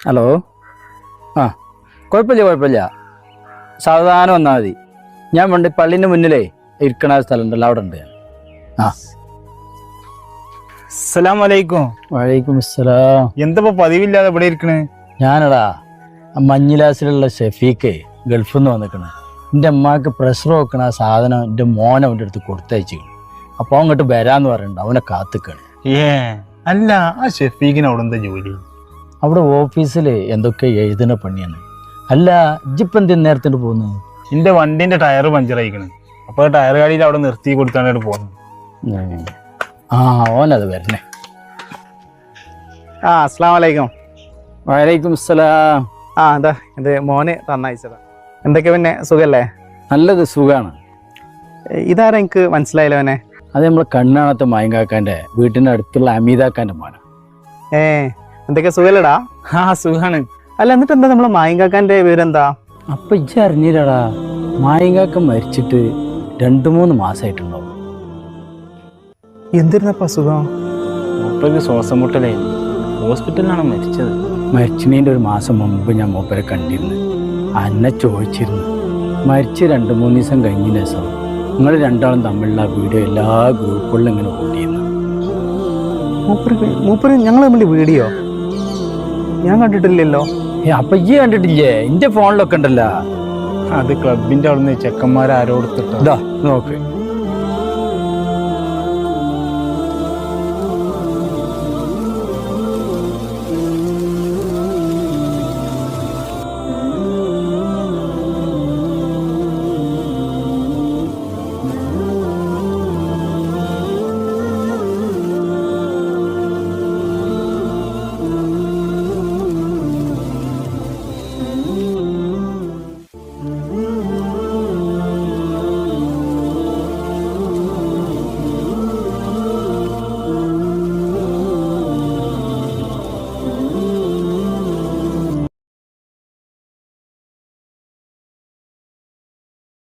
Hello. ആ കുഴപ്പമില്ല. സാവധാനം വന്നാൽ മതി. ഞാൻ പണ്ട് പള്ളീൻ്റെ മുന്നിലേ ഇരിക്കണ സ്ഥലം ഉണ്ടല്ലോ, അവിടെ ഉണ്ട്. ആ അസ്സലാമലൈക്കും. വലൈക്കും അസ്സലാം. എന്തപ്പോ പതിവില്ലാതെ ഇവിടെ ഇരിക്കണേ? ഞാനടാ മഞ്ഞിലാസിലുള്ള ഷെഫീക്ക് ഗൾഫിൽ നിന്ന് വന്നിക്കണേ. എൻ്റെ അമ്മക്ക് പ്രഷർ വെക്കണ ആ സാധനം എൻ്റെ മോനെ അവൻ്റെ അടുത്ത് കൊടുത്തയച്ചിരിക്കണം. അപ്പോൾ അങ്ങോട്ട് വരാമെന്ന് പറയുന്നുണ്ട്. അവനെ കാത്തിക്കാണ്. അല്ല, ആ ഷെഫീഖിന് അവിടെ എന്താ ജോലി? അവിടെ ഓഫീസിൽ എന്തൊക്കെ എഴുതുന്ന പണിയാണ്. അല്ല ഇജ്ജിപ്പം എന്ത് നേരത്തെ പോകുന്നു? എന്റെ വണ്ടിന്റെ ടയർ പഞ്ചറായിക്കണ്. അപ്പൊ ടയർ ഗാഡിയിൽ അവിടെ നിർത്തി കൊടുത്താണ് പോകുന്നത്. ആ ഓനത് വരണേ. അസ്സലാമലൈക്കും. വലൈക്കും അസ്സലാം. എന്താ ഇത് മോന് തന്നയച്ചതാ. എന്തൊക്കെ പിന്നെ സുഖല്ലേ? നല്ലത്, സുഖമാണ്. ഇതാരാ എനിക്ക് മനസ്സിലായില്ല അവനെ? അത് നമ്മളെ കണ്ണാണത്തെ മായങ്കാക്കാൻ്റെ വീട്ടിൻ്റെ അടുത്തുള്ള അമീതാക്കാൻ്റെ മോനാ. എന്തൊക്കെ സുഖല്ലടാ? സുഖാണ്. അല്ല, എന്നിട്ട് എന്താ നമ്മളെ മായങ്കാക്കാന്റെ വിവരെന്താ? അപ്പൊ ഇജ്ജ് അറിഞ്ഞില്ലടാ, മായങ്കാക്ക മരിച്ചിട്ട് 2-3 മാസമായിട്ടുണ്ടാവും. എന്തിരുന്നപ്പ സുഖം? മൂപ്പർക്ക് ശ്വാസം മുട്ടലേ, ഹോസ്പിറ്റലിലാണ് മരിച്ചത്. മരിച്ചിനേൻ്റെ 1 മാസം മുമ്പ് ഞാൻ മൂപ്പരെ കണ്ടിരുന്നു. അന്നെ ചോദിച്ചിരുന്നു. മരിച്ച് 2-3 ദിവസം കഴിഞ്ഞ ദിവസം നിങ്ങൾ രണ്ടാളും തമ്മിലുള്ള വീഡിയോ എല്ലാ ഗ്രൂപ്പുകളിലും ഇങ്ങനെ കൂട്ടിയിരുന്നു. മൂപ്പര് ഞങ്ങൾ തമ്മിൽ വീഡിയോ ഞാൻ കണ്ടിട്ടില്ലല്ലോ. അപ്പൊ ഇജ്ജ് കണ്ടിട്ടില്ലേ? എന്റെ ഫോണിലൊക്കെ ഉണ്ടല്ലോ. അത് ക്ലബിന്റെ അവിടുന്ന് ചെക്കന്മാരെ ആരോടുത്തിട്ടോ. നോക്ക്.